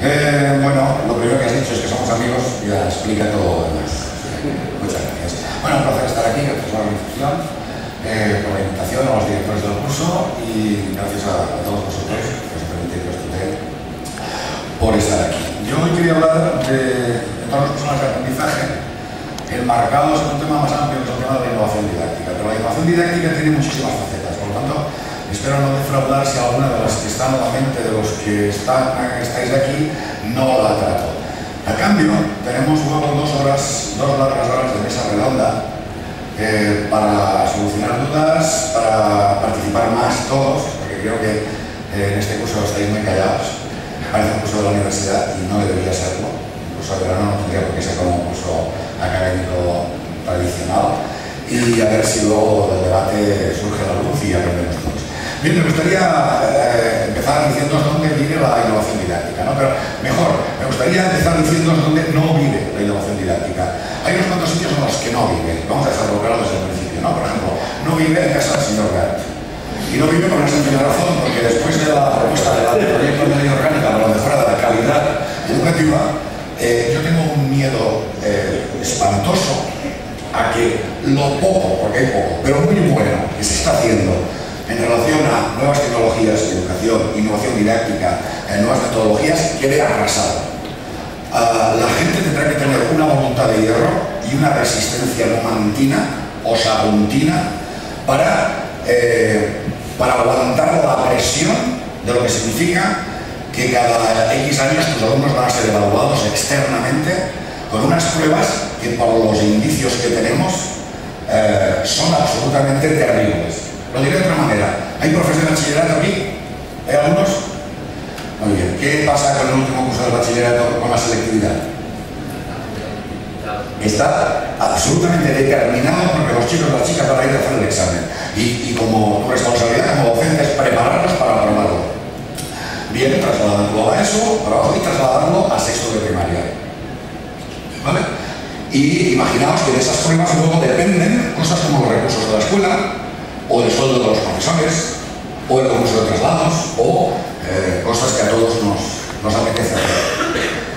Bueno, lo primero que has dicho es que somos amigos y ya explica todo lo demás. Muchas gracias. Bueno, un placer estar aquí, gracias por la organización, por la invitación a los directores del curso y gracias a todos vosotros que os permitís que os tutee por estar aquí. Yo hoy quería hablar de todas las personas de aprendizaje enmarcados en un tema más amplio, que es el tema de la innovación didáctica. Pero la innovación didáctica tiene muchísimas facetas, por lo tanto, espero no defraudar si alguna de las que están nuevamente, de los que estáis aquí, no la trato. A cambio, tenemos luego dos largas horas de mesa redonda para solucionar dudas, para participar más todos, porque creo que en este curso estáis muy callados. Parece un curso de la universidad y no debería serlo. Un curso de verano no tendría por qué ser como un curso académico tradicional. Y a ver si luego del debate surge la luz y aprendemos todos. Bien, me gustaría empezar diciendo dónde vive la innovación didáctica, ¿no? Pero mejor, me gustaría empezar diciendo dónde no vive la innovación didáctica. Hay unos cuantos sitios en los que no vive, vamos a dejarlo claro desde el principio, ¿no? Por ejemplo, no vive en casa del señor Gart. Y no vive por una sencilla razón, porque después de la propuesta del proyecto de ley orgánica para la mejora de la calidad educativa, yo tengo un miedo espantoso a que lo poco, porque hay poco, pero muy bueno que se está haciendo en relación a nuevas tecnologías de educación, innovación didáctica, nuevas metodologías, quede arrasado. La gente tendrá que tener una voluntad de hierro y una resistencia numantina o saguntina para aguantar la presión de lo que significa que cada X años tus alumnos van a ser evaluados externamente con unas pruebas que por los indicios que tenemos son absolutamente terribles. Lo diré de otra manera. ¿Hay profes de bachillerato aquí? ¿Hay algunos? Muy bien. ¿Qué pasa con el último curso de bachillerato con la selectividad? Está absolutamente determinado porque los chicos y las chicas van a ir a hacer el examen. Y como tu responsabilidad como docente es prepararlos para aprobarlo. Bien, trasladándolo a eso, trabajo y trasladarlo a sexto de primaria. ¿Vale? Y imaginaos que de esas pruebas luego dependen cosas como los recursos de la escuela, o el sueldo de los profesores, o el concurso de traslados, o cosas que a todos nos apetece hacer.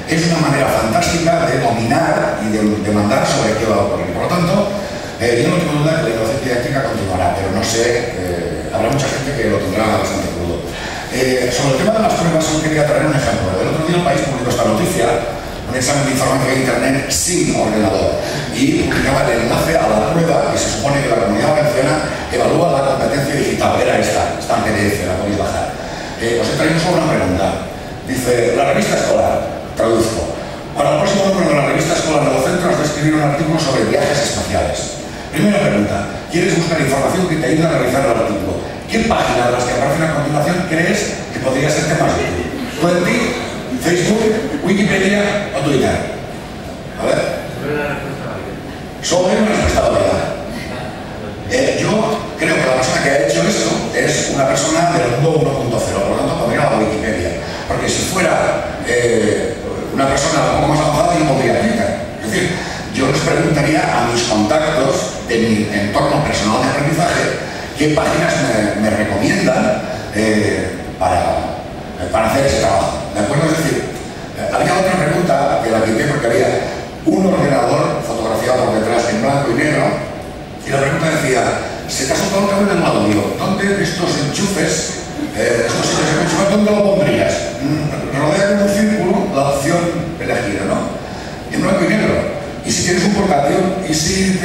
Es una manera fantástica de dominar y de mandar sobre qué va a ocurrir. Por lo tanto, yo no tengo duda que la innovación didáctica continuará, pero no sé, habrá mucha gente que lo tendrá bastante crudo. Sobre el tema de las pruebas, yo quería traer un ejemplo. El otro día el país publicó esta noticia, un examen de informática de internet sin ordenador, y publicaba el enlace a la prueba que se supone que la Comunidad Valenciana evalúa la competencia digital. Era está en PDF, la podéis bajar. Os he traído solo una pregunta. Dice, la revista escolar, traduzco, para el próximo número de la revista escolar de los centros de escribir un artículo sobre viajes espaciales. Primera pregunta, ¿quieres buscar información que te ayude a realizar el artículo? ¿Qué página de las que aparecen a continuación crees que podría serte más útil? ¿Twenty, Facebook, Wikipedia o Twitter? A ver. Solo hay una respuesta válida. Yo creo que la persona que ha hecho esto es una persona del mundo 1.0, por lo tanto pondría la Wikipedia. Porque si fuera una persona un poco más avanzada, yo pondría Twitter. Es decir, yo les preguntaría a mis contactos de mi entorno personal de aprendizaje qué páginas me recomiendan para hacer ese trabajo. ¿De acuerdo? Es decir, había otra pregunta que la quité porque había un ordenador fotografiado por detrás en blanco y negro y la pregunta decía, se te ha soltado un cable del lado, digo, ¿dónde estos enchufes, dónde lo pondrías? Rodea con un círculo la opción elegida, ¿no? En blanco y negro. Y si tienes un portátil, y si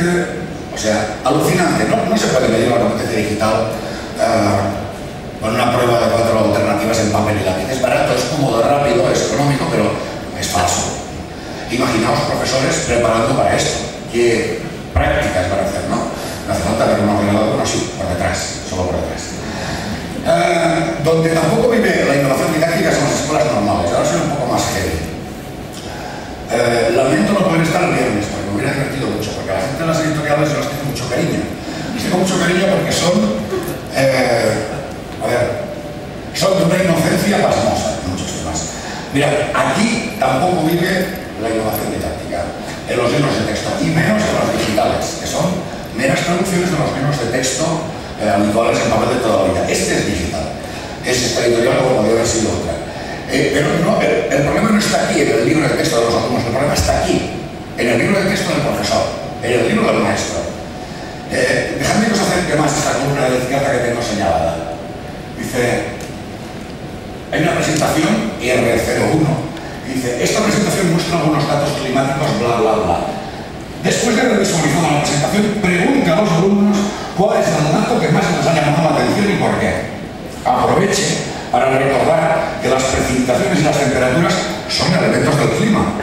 o sea, alucinante, ¿no? No se puede medir la competencia digital con una prueba de 4 alternativas en papel y lápiz. Es barato, es cómodo, es rápido, es económico, pero es falso. Imaginaos profesores preparando para esto. ¿Qué prácticas van a hacer, no? No hace falta ver un ordenador, no, sí, por detrás, solo por detrás. Donde tampoco vive la innovación didáctica son las escuelas normales. Ahora soy un poco más heavy. Lamento no poder estar el viernes, porque me hubiera divertido mucho, porque a la gente de las editoriales yo las tengo mucho cariño. Les tengo mucho cariño porque son, son de una inocencia pasmosa en muchos temas. Mirad, aquí tampoco vive la innovación didáctica, en los libros de texto, y menos en los digitales, que son meras traducciones de los libros de texto habituales en papel de toda la vida. Este es digital. Es esta editorial como podría haber sido otra. Pero no, el problema no aquí en el libro de texto de los alumnos, el problema está aquí, en el libro de texto del profesor, en el libro del maestro. Dejadme que os acerque más esta columna de izquierda que tengo señalada. Dice, hay una presentación IR01, dice, esta presentación muestra algunos datos climáticos, bla, bla, bla. Después de haber visualizado la presentación, pregunta a los alumnos cuál es el dato que más les ha llamado la atención y por qué. Aproveche para recordar que las precipitaciones y las temperaturas son elementos del clima.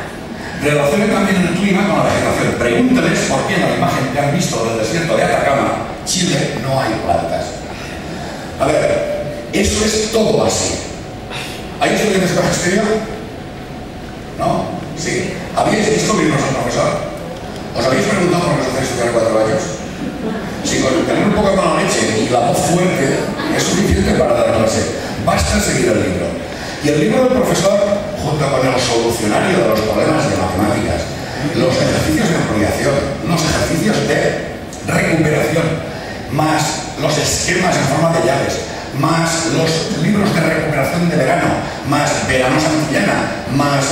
Relacione también el clima con la vegetación. Pregúnteles por qué en la imagen que han visto del desierto de Atacama, Chile, no hay plantas. A ver, eso es todo así. ¿Hay estudiantes de magisterio? ¿No? Sí. ¿Habéis visto libros al profesor? ¿Os habéis preguntado por qué os hacéis estudiar 4 años? Si con tener un poco de mala leche y la voz fuerte es suficiente para dar clase, basta seguir el libro. Y el libro del profesor, junto con el solucionario de los problemas de matemáticas, los ejercicios de ampliación, los ejercicios de recuperación, más los esquemas en forma de llaves, más los libros de recuperación de verano, más verano santillana, más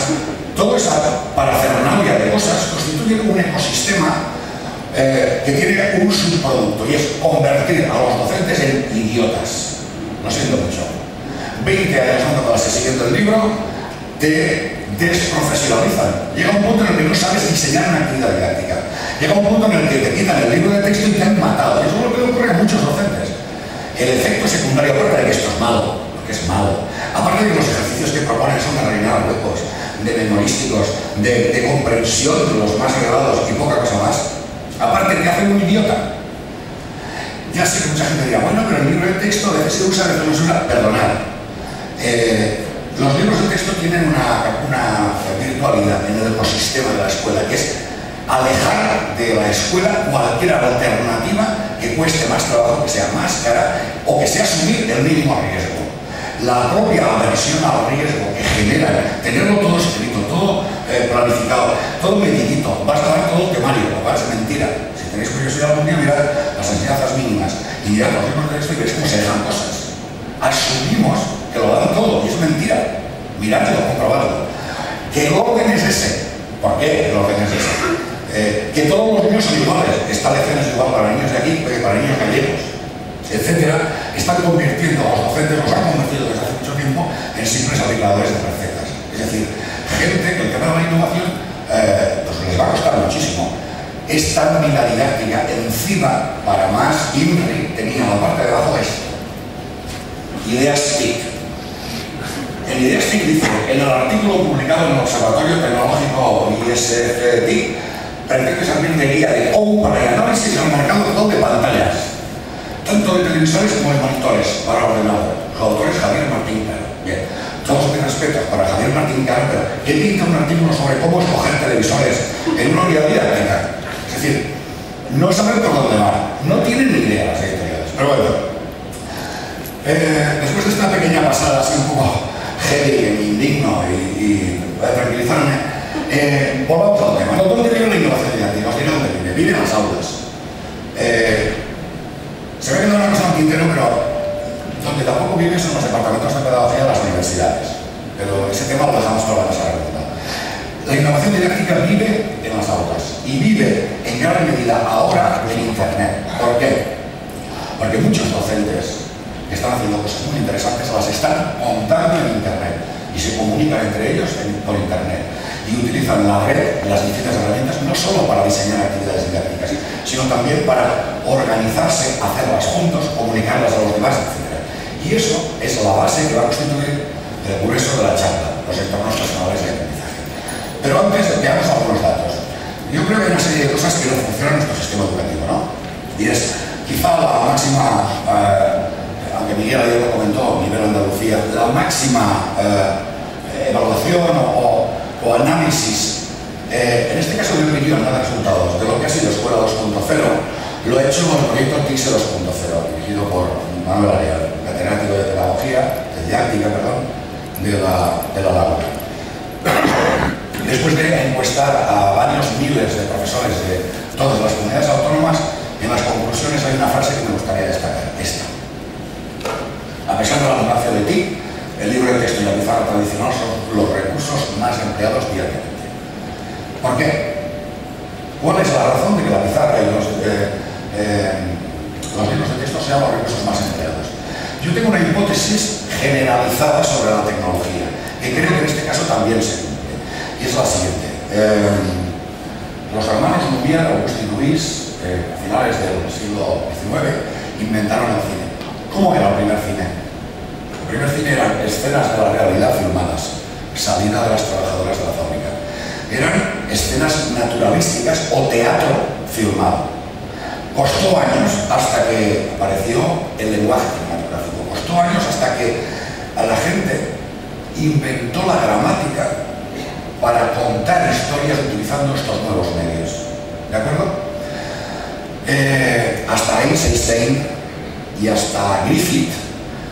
toda esa parafernalia de cosas, constituyen un ecosistema que tiene un subproducto y es convertir a los docentes en idiotas. Lo siento mucho. 20 años dando clase siguiendo el libro te desprofesionalizan. Llega un punto en el que no sabes diseñar una actividad didáctica. Llega un punto en el que te quitan el libro de texto y te han matado. Eso es lo que le ocurre a muchos docentes. El efecto secundario, aparte de que esto es malo, porque es malo, aparte de que los ejercicios que proponen son de rellenar huecos, de memorísticos, de comprensión de los más elevados y poca cosa más, aparte que hacen un idiota. Ya sé que mucha gente dirá, bueno, pero el libro de texto a veces se usa, a veces no se usa. Perdonad. Los libros de texto tienen una virtualidad en el ecosistema de la escuela, que es alejar de la escuela cualquier alternativa que cueste más trabajo, que sea más cara o que sea asumir el mínimo riesgo. La propia aversión al riesgo que genera tenerlo todo escrito, todo planificado, todo medidito, vas a dar todo temario, lo cual es mentira. Si tenéis curiosidad algún día, mirad las enseñanzas mínimas y mirad los libros de texto y veréis cómo se dejan cosas. Asumimos que lo dan todo y es mentira. Miradlo, comprobadlo. ¿Qué orden es ese? ¿Por qué el orden es ese? Que todos los niños son iguales. Esta lección es igual para niños de aquí que para niños gallegos, etcétera. Están convirtiendo a los docentes, los han convertido desde hace mucho tiempo en simples aplicadores de recetas. Es decir, gente que el tema de la innovación pues les va a costar muchísimo. Esta unidad didáctica encima para más INRI tenía la parte de abajo esto. Ideas TIC. En Ideas TIC dice, en el artículo publicado en el Observatorio Tecnológico ISF-TIC, pretende servir de guía de OU para el análisis del mercado de pantallas, tanto de televisores como de monitores para ordenador. Su autor es Javier Martín Caro. Bien, todos mis respetos para Javier Martín Caro, pero ¿qué pinta un artículo sobre cómo escoger televisores en una unidad didáctica? Es decir, no saben por dónde van, no tienen ni idea las editoriales. Pero bueno. Después de esta pequeña pasada así un poco heavy, que me indigno y voy a tranquilizarme, volvamos al tema. ¿Dónde vive la innovación didáctica? Os diré dónde vive. Vive en las aulas. Se me ha quedado una cosa en el tintero, pero donde tampoco vive son los departamentos de pedagogía de las universidades. Pero ese tema lo dejamos para la pasada pregunta. La innovación didáctica vive en las aulas y vive en gran medida ahora en Internet. ¿Por qué? Porque muchos docentes que están haciendo cosas muy interesantes, las están montando en Internet y se comunican entre ellos por Internet y utilizan la red, las distintas herramientas, no solo para diseñar actividades didácticas, sino también para organizarse, hacerlas juntos, comunicarlas a los demás, etc. Y eso es la base que va a constituir el grueso de la charla, los entornos personales de aprendizaje. Pero antes veamos algunos datos. Yo creo que hay una serie de cosas que no funcionan en nuestro sistema educativo, ¿no? Y es quizá la máxima... aunque Miguel ayer lo comentó, nivel Andalucía, la máxima evaluación o análisis, en este caso yo he venido a dar resultados de lo que ha sido Escuela 2.0, lo he hecho en el proyecto TICSE 2.0, dirigido por Manuel Ariel, catedrático de Pedagogía, de Didáctica, perdón, de la Laguna. Después de encuestar a varios miles de profesores de todas las comunidades autónomas, en las conclusiones hay una frase que me gustaría destacar, esta. A pesar de la abundancia de TIC, el libro de texto y la pizarra tradicional son los recursos más empleados diariamente. ¿Por qué? ¿Cuál es la razón de que la pizarra y los libros de texto sean los recursos más empleados? Yo tengo una hipótesis generalizada sobre la tecnología, que creo que en este caso también se cumple, y es la siguiente. Los hermanos Lumière, Auguste y Louis, a finales del siglo XIX, inventaron el cine. ¿Cómo era el primer cine? El primer cine eran escenas de la realidad filmadas, salida de las trabajadoras de la fábrica. Eran escenas naturalísticas o teatro filmado. Costó años hasta que apareció el lenguaje cinematográfico. Costó años hasta que a la gente inventó la gramática para contar historias utilizando estos nuevos medios. ¿De acuerdo? Hasta Einstein y hasta Griffith,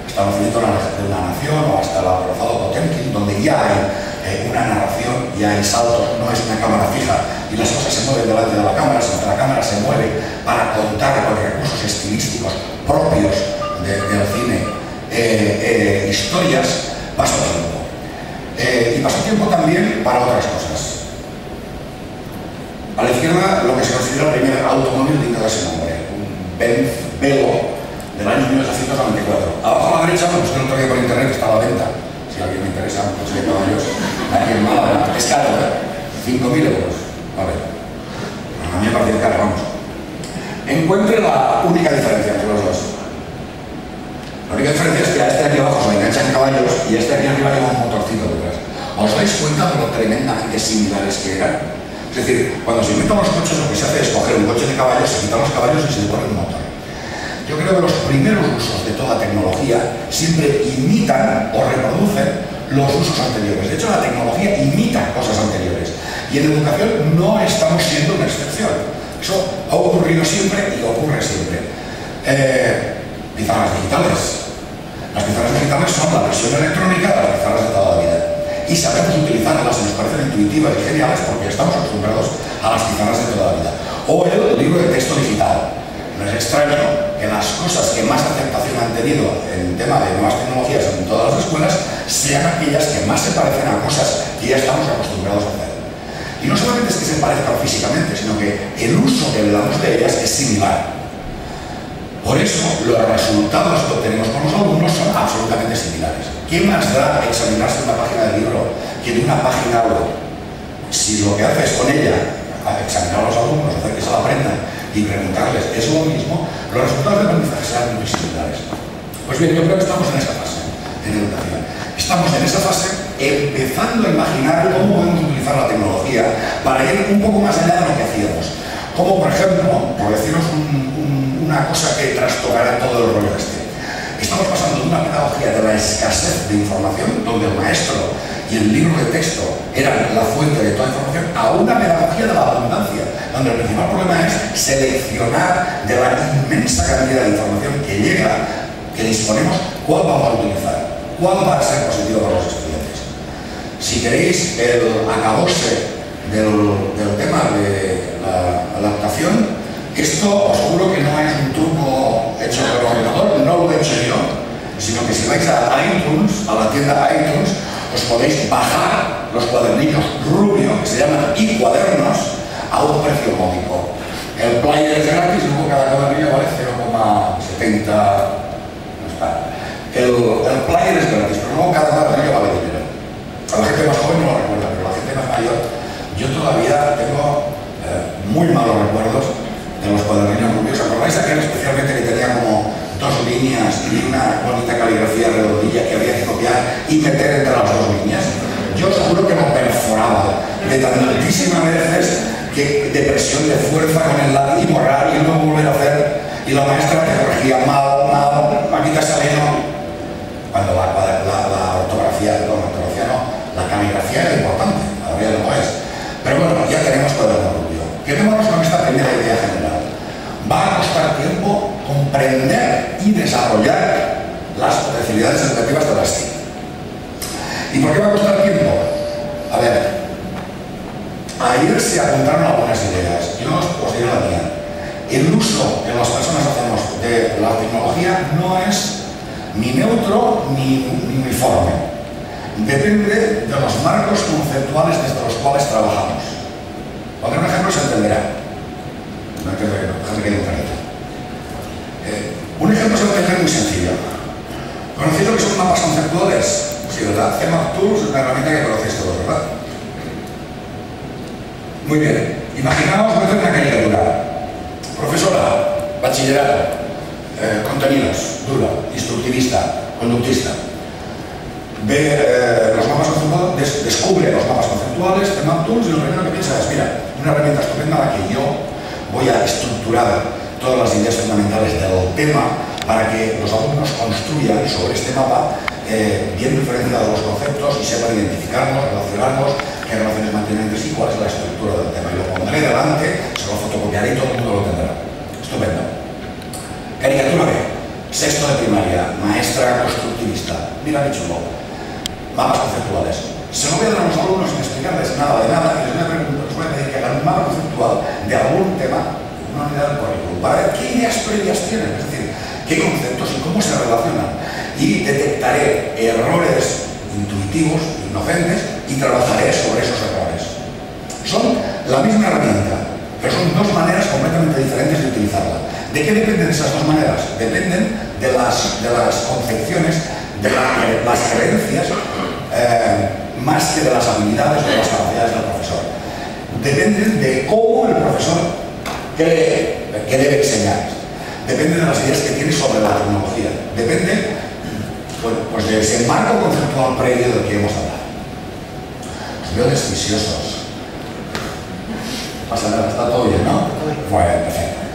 hasta el nacimiento de una nación, o hasta el acorazado Potemkin, donde ya hay una narración, ya hay saltos, no es una cámara fija y las cosas se mueven delante de la cámara, sino que la cámara se mueve para contar con recursos estilísticos propios del cine, historias. Pasó tiempo. Y pasó tiempo también para otras cosas. A la izquierda, lo que se considera el primer automóvil digno de ese nombre, un Benz Velo del año 1894. Abajo a la derecha, lo busqué el otro día por internet, está a la venta. Si a alguien me interesa, un coche de caballos, aquí en Málaga. Es caro, ¿eh? 5.000 euros. Vale. A mí me parece caro, vamos. Encuentre la única diferencia entre los dos. La única diferencia es que a este aquí abajo se le enganchan caballos y a este aquí arriba lleva un motorcito detrás. ¿Os dais cuenta de lo tremendamente similares que eran? Es decir, cuando se inventan los coches, lo que se hace es coger un coche de caballos, se quitan los caballos y se le pone un motor. Yo creo que los primeros usos de toda tecnología siempre imitan o reproducen los usos anteriores. De hecho, la tecnología imita cosas anteriores. Y en educación no estamos siendo una excepción. Eso ha ocurrido siempre y ocurre siempre. Pizarras digitales. Las pizarras digitales son la versión electrónica de las pizarras de toda la vida. Y sabemos utilizarlas y nos parecen intuitivas y geniales porque estamos acostumbrados a las pizarras de toda la vida. O el libro de texto digital. No es extraño que las cosas que más aceptación han tenido en tema de nuevas tecnologías en todas las escuelas sean aquellas que más se parecen a cosas que ya estamos acostumbrados a hacer. Y no solamente es que se parezcan físicamente, sino que el uso que le damos de ellas es similar. Por eso, los resultados que obtenemos con los alumnos son absolutamente similares. ¿Qué más da examinarse una página de libro que de una página web? Si lo que haces con ella, examinar a los alumnos, hacer que se la aprendan y preguntarles es lo mismo, los resultados de aprendizaje serán muy similares. Pues bien, yo creo que estamos en esa fase, en educación. Estamos en esa fase empezando a imaginar cómo podemos utilizar la tecnología para ir un poco más allá de lo que hacíamos. Como, por ejemplo, por deciros una cosa que trastocará todo el rollo este. Estamos pasando de una pedagogía de la escasez de información, donde el maestro y el libro de texto eran la fuente de toda información, a una pedagogía de la abundancia, donde el principal problema es seleccionar de la inmensa cantidad de información que llega, que disponemos, cuál vamos a utilizar, cuál va a ser positivo para los estudiantes. Si queréis el acabose del tema de la adaptación, esto os juro que no es un truco hecho por el ordenador, no lo he hecho yo, sino que si vais a iTunes, a la tienda iTunes, os podéis bajar los cuadernillos Rubio, que se llaman iCuadernos, a un precio módico. El player es gratis, luego cada cuadernillo vale 0,70. No está. El player es gratis, pero luego cada cuadernillo vale dinero. A la gente más joven no lo recuerda, pero a la gente más mayor, yo todavía tengo muy malos recuerdos de los cuadernillos rubios. ¿Acordáis aquel especialmente que tenía como dos líneas y una bonita caligrafía redondilla que había que copiar y meter entre las dos líneas? Yo os juro que me perforaba de tantísimas veces que de presión de fuerza con el lápiz y borrar y luego volver a hacer, y la maestra te corregía mal, aquí te sale no. Cuando la ortografía, la caligrafía era importante, ahora ya no es. Pero bueno, ya tenemos cuaderno rubio. Quedémonos con esta primera idea general. Va a costar tiempo comprender y desarrollar las potencialidades educativas de las TIC. ¿Y por qué va a costar tiempo? A ver, ayer se apuntaron algunas ideas. Yo os diré la mía. El uso que las personas hacemos de la tecnología no es ni neutro ni uniforme. Depende de los marcos conceptuales desde los cuales trabajamos. Pondré un ejemplo y se entenderá. No hay que dejar que entrar. Un ejemplo se va a entender muy sencillo. ¿Conocéis lo que son mapas conceptuales? Sí, ¿verdad? CMapTools es una herramienta que conocéis todos, ¿verdad? Muy bien. Imaginaos, voy a hacer una caricatura. Profesora, bachillerato, contenidos, duro, instructivista, conductista. Ve los mapas conceptuales, descubre los mapas conceptuales de CMapTools y lo primero que piensa es, mira, una herramienta estupenda en la que yo voy a estructurar todas las ideas fundamentales del tema para que los alumnos construyan sobre este mapa bien diferenciados los conceptos y sepan identificarnos, relacionarnos, qué relaciones mantienen entre sí, cuál es la estructura del tema. Y lo pondré delante, se lo fotocopiaré y todo el mundo lo tendrá. Estupendo. Caricatura B. Sexto de primaria, maestra constructivista. Mira qué chulo. Mapas conceptuales. Se lo voy a dar a los alumnos sin explicarles nada de nada y les voy a pedir que hagan un mapa conceptual de algún tema, una unidad del currículum, para ver qué ideas previas tienen, es decir, qué conceptos y cómo se relacionan. Y detectaré errores intuitivos, inocentes, y trabajaré sobre esos errores. Son la misma herramienta, pero son dos maneras completamente diferentes de utilizarla. ¿De qué dependen esas dos maneras? Dependen de las concepciones, de las creencias, más que de las habilidades o de las capacidades del profesor. Dependen de cómo el profesor cree que debe enseñar. Depende de las ideas que tiene sobre la tecnología. Depende, pues de ese marco conceptual previo del que hemos hablado. Os veo desficiosos. Pasa nada, está todo bien, ¿no? Bueno, perfecto.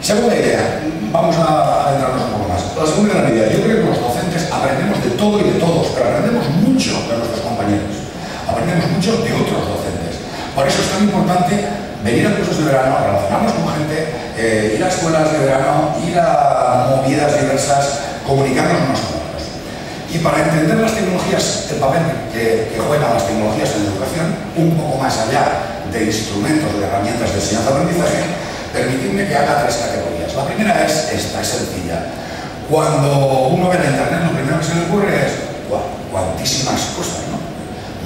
Segunda idea, vamos a adentrarnos un poco más. La segunda gran idea, yo creo que los docentes aprendemos de todo y de todos, pero aprendemos mucho de nuestros compañeros. Aprendemos mucho de otros docentes. Por eso es tan importante venir a cursos de verano, relacionarnos con gente, ir a escuelas de verano, ir a movidas diversas, comunicarnos unos con otros. Y para entender las tecnologías, el papel que juegan las tecnologías en la educación, un poco más allá de instrumentos, de herramientas de enseñanza-aprendizaje, permitidme que haga tres categorías. La primera es esta, es sencilla. Cuando uno ve la internet, lo primero que se le ocurre es cuantísimas cosas, ¿no?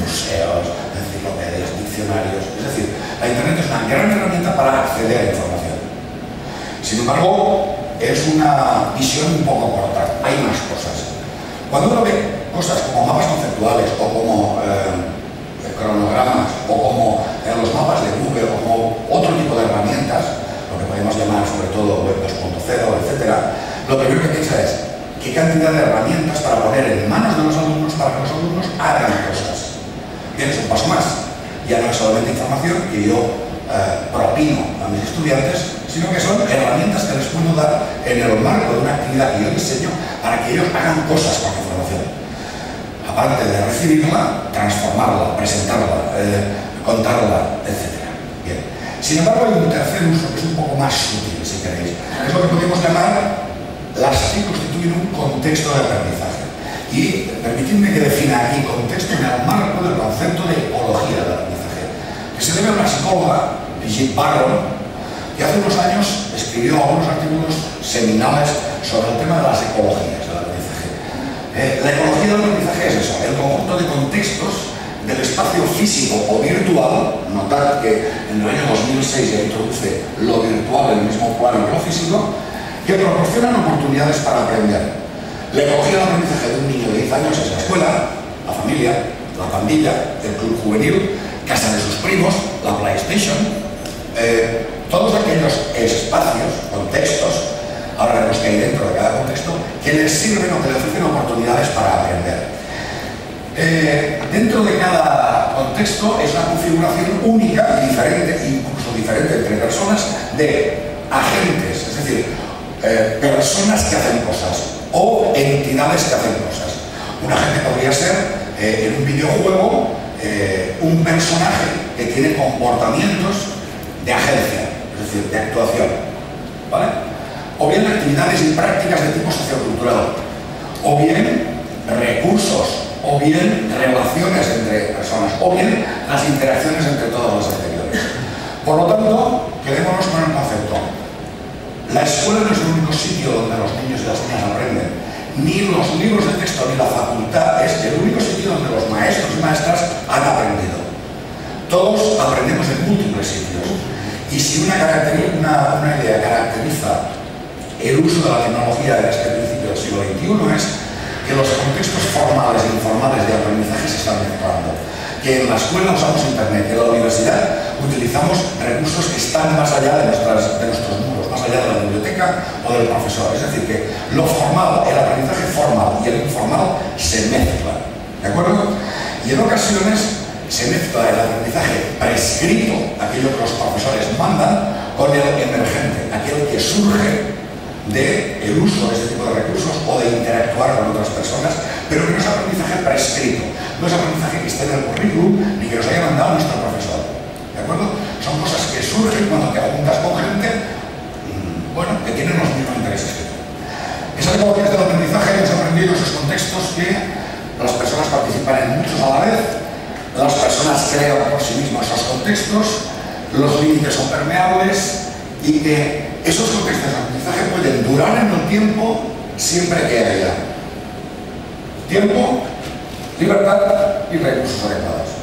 Museos, enciclopedias, diccionarios. Es decir, la internet es una gran herramienta para acceder a información. Sin embargo, es una visión un poco corta. Hay más cosas. Cuando uno ve cosas como mapas conceptuales o como cronogramas o como los mapas de Google o como otro tipo de herramientas, lo que podemos llamar sobre todo Web 2.0, etc., lo primero que piensa es qué cantidad de herramientas para poner en manos de los alumnos para que los alumnos hagan cosas. Bien, es un paso más. Ya no es solamente información que yo propino a mis estudiantes, sino que son herramientas que les puedo dar en el marco de una actividad que yo diseño para que ellos hagan cosas con la información. Aparte de recibirla, transformarla, presentarla, contarla, etc. Bien. Sin embargo, hay un tercer uso que es un poco más sutil, si queréis. Es lo que podemos llamar las que constituyen un contexto de aprendizaje. Y permitidme que defina aquí contexto en el marco del concepto de ecología del aprendizaje, que se debe a una psicóloga, Brigitte Barron, que hace unos años escribió algunos artículos seminales sobre el tema de las ecologías del aprendizaje. La ecología del aprendizaje es eso, el conjunto de contextos del espacio físico o virtual. Notad que en el año 2006 ya introduce lo virtual en el mismo plano que lo físico, que proporcionan oportunidades para aprender. La ecología del aprendizaje de un niño de 10 años es la escuela, la familia, la pandilla, el club juvenil, casa de sus primos, la PlayStation, todos aquellos espacios, contextos, ahora vemos que hay dentro de cada contexto, que les sirven o que les ofrecen oportunidades para aprender. Dentro de cada contexto es una configuración única y diferente, incluso diferente entre personas, de agentes, es decir, personas que hacen cosas o entidades que hacen cosas. Un agente podría ser, en un videojuego, un personaje que tiene comportamientos de agencia, es decir, de actuación, ¿vale? O bien actividades y prácticas de tipo sociocultural, o bien recursos, o bien relaciones entre personas, o bien las interacciones entre todas las anteriores. Por lo tanto, quedémonos con el concepto. La escuela no es el único sitio donde los niños y las niñas aprenden. ni los libros de texto ni la facultad es el único sitio donde los maestros y maestras han aprendido. Todos aprendemos en múltiples sitios. Y si una idea caracteriza el uso de la tecnología desde este principio del siglo XXI es que los contextos formales e informales de aprendizaje se están mezclando. Que en la escuela usamos internet, que en la universidad utilizamos recursos que están más allá de nuestros muros, más allá de la biblioteca o del profesor. Es decir, que lo formal, el aprendizaje formal y el informal se mezclan. ¿De acuerdo? Y en ocasiones se mezcla el aprendizaje prescrito, aquello que los profesores mandan, con el emergente, aquel que surge del uso de este tipo de recursos o de interactuar con otras personas, pero que no es aprendizaje prescrito, no es aprendizaje que esté en el currículum ni que nos haya mandado nuestro profesor. ¿De acuerdo? Son cosas que surgen cuando te juntas con gente, bueno, que tienen los mismos intereses que tú. Es algo que desde el aprendizaje hemos aprendido esos contextos que las personas participan en muchos a la vez, las personas crean por sí mismas esos contextos, los límites son permeables y que esos contextos de aprendizaje pueden durar en el tiempo siempre que haya tiempo, libertad y recursos adecuados.